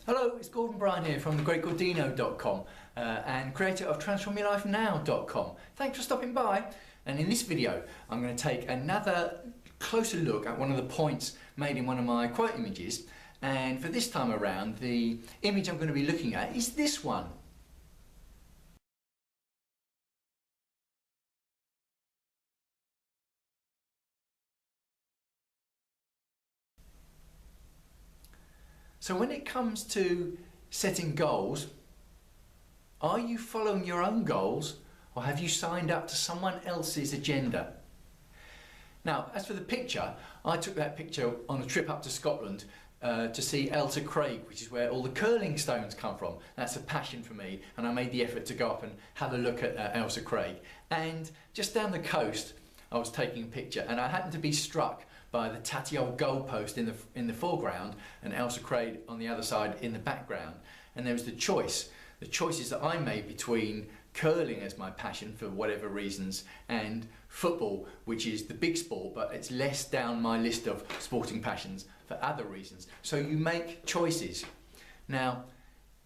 Hello, it's Bryan here from thegreatgordino.com and creator of transformyourlifenow.com. Thanks for stopping by, and in this video I'm going to take another closer look at one of the points made in one of my quote images, and for this time around the image I'm going to be looking at is this one. So when it comes to setting goals, are you following your own goals or have you signed up to someone else's agenda? Now, as for the picture, I took that picture on a trip up to Scotland to see Ailsa Craig, which is where all the curling stones come from. That's a passion for me, and I made the effort to go up and have a look at Ailsa Craig. And just down the coast, I was taking a picture, and I happened to be struck by the tatty old goalpost in the foreground and Ailsa Craig on the other side in the background. And there was the choices that I made between curling as my passion for whatever reasons and football, which is the big sport, but it's less down my list of sporting passions for other reasons. So you make choices. Now,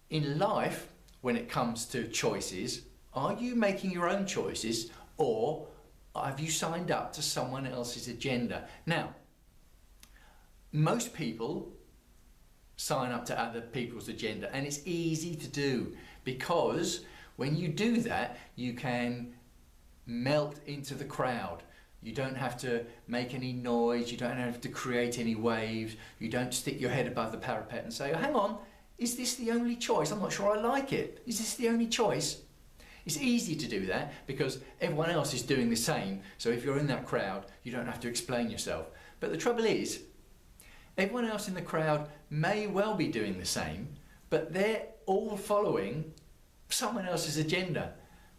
in life, when it comes to choices, are you making your own choices or have you signed up to someone else's agenda? Now, most people sign up to other people's agenda, and it's easy to do because when you do that, you can melt into the crowd. You don't have to make any noise, you don't have to create any waves, you don't stick your head above the parapet and say, oh, hang on, is this the only choice? I'm not sure I like it. Is this the only choice? It's easy to do that because everyone else is doing the same. So if you're in that crowd, you don't have to explain yourself. But the trouble is, everyone else in the crowd may well be doing the same, but they're all following someone else's agenda.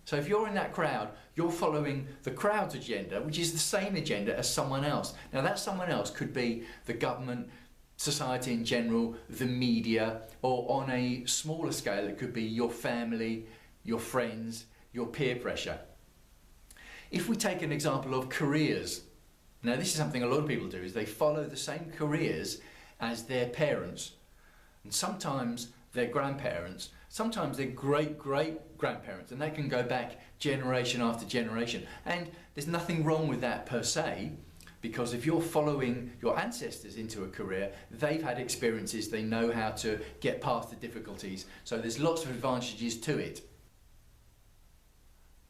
So if you're in that crowd, you're following the crowd's agenda, which is the same agenda as someone else. Now that someone else could be the government, society in general, the media, or on a smaller scale, it could be your family, your friends, your peer pressure. If we take an example of careers, now this is something a lot of people do, is they follow the same careers as their parents, and sometimes their grandparents, sometimes their great-great-grandparents, and they can go back generation after generation. And there's nothing wrong with that per se, because if you're following your ancestors into a career, they've had experiences, they know how to get past the difficulties, so there's lots of advantages to it.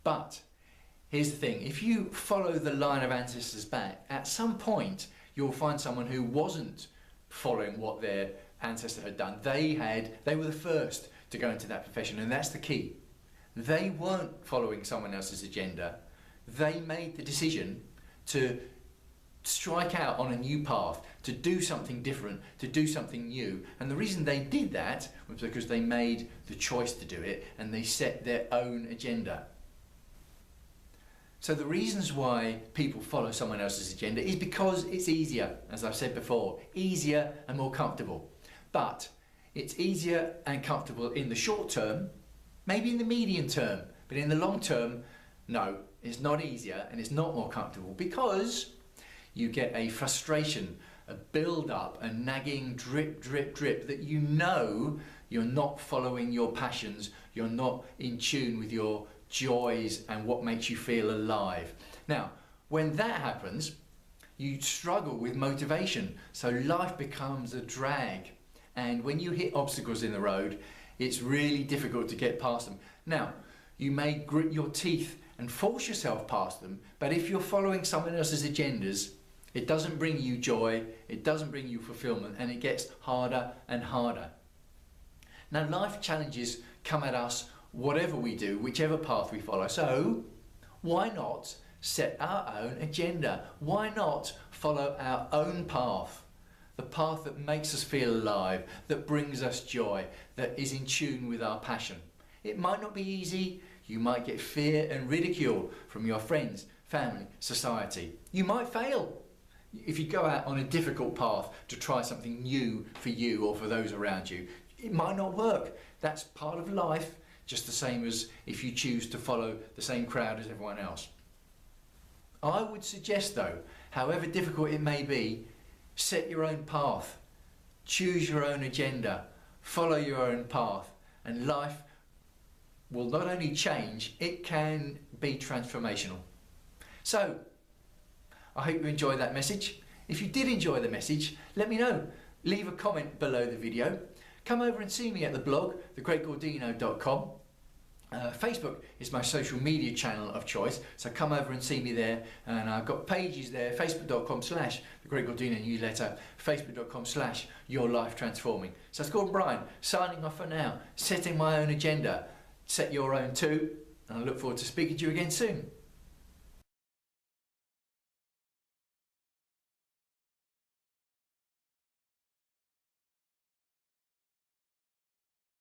But here's the thing, if you follow the line of ancestors back, at some point you'll find someone who wasn't following what their ancestor had done. They were the first to go into that profession, and that's the key. They weren't following someone else's agenda. They made the decision to strike out on a new path, to do something different, to do something new. And the reason they did that was because they made the choice to do it and they set their own agenda. So the reasons why people follow someone else's agenda is because it's easier, as I've said before, easier and more comfortable. But it's easier and comfortable in the short term, maybe in the medium term, but in the long term, no, it's not easier and it's not more comfortable because you get a frustration, a build-up, a nagging drip, drip, drip that you know you're not following your passions, you're not in tune with your joys and what makes you feel alive. Now, when that happens, you struggle with motivation, so life becomes a drag, and when you hit obstacles in the road, it's really difficult to get past them. Now, you may grit your teeth and force yourself past them, but if you're following someone else's agendas, it doesn't bring you joy, it doesn't bring you fulfillment, and it gets harder and harder. Now, life challenges come at us whatever we do, whichever path we follow. So why not set our own agenda? Why not follow our own path? The path that makes us feel alive, that brings us joy, that is in tune with our passion. It might not be easy. You might get fear and ridicule from your friends, family, society. You might fail. If you go out on a difficult path to try something new for you or for those around you, it might not work. That's part of life. Just the same as if you choose to follow the same crowd as everyone else. I would suggest though, however difficult it may be, set your own path, choose your own agenda, follow your own path, and life will not only change, it can be transformational. So, I hope you enjoyed that message. If you did enjoy the message, let me know. Leave a comment below the video. Come over and see me at the blog, thegreatgordino.com. Facebook is my social media channel of choice, so come over and see me there. And I've got pages there, facebook.com/thegreatgordino newsletter, facebook.com/yourlifetransforming. So it's called Bryan, signing off for now, setting my own agenda. Set your own too, and I look forward to speaking to you again soon.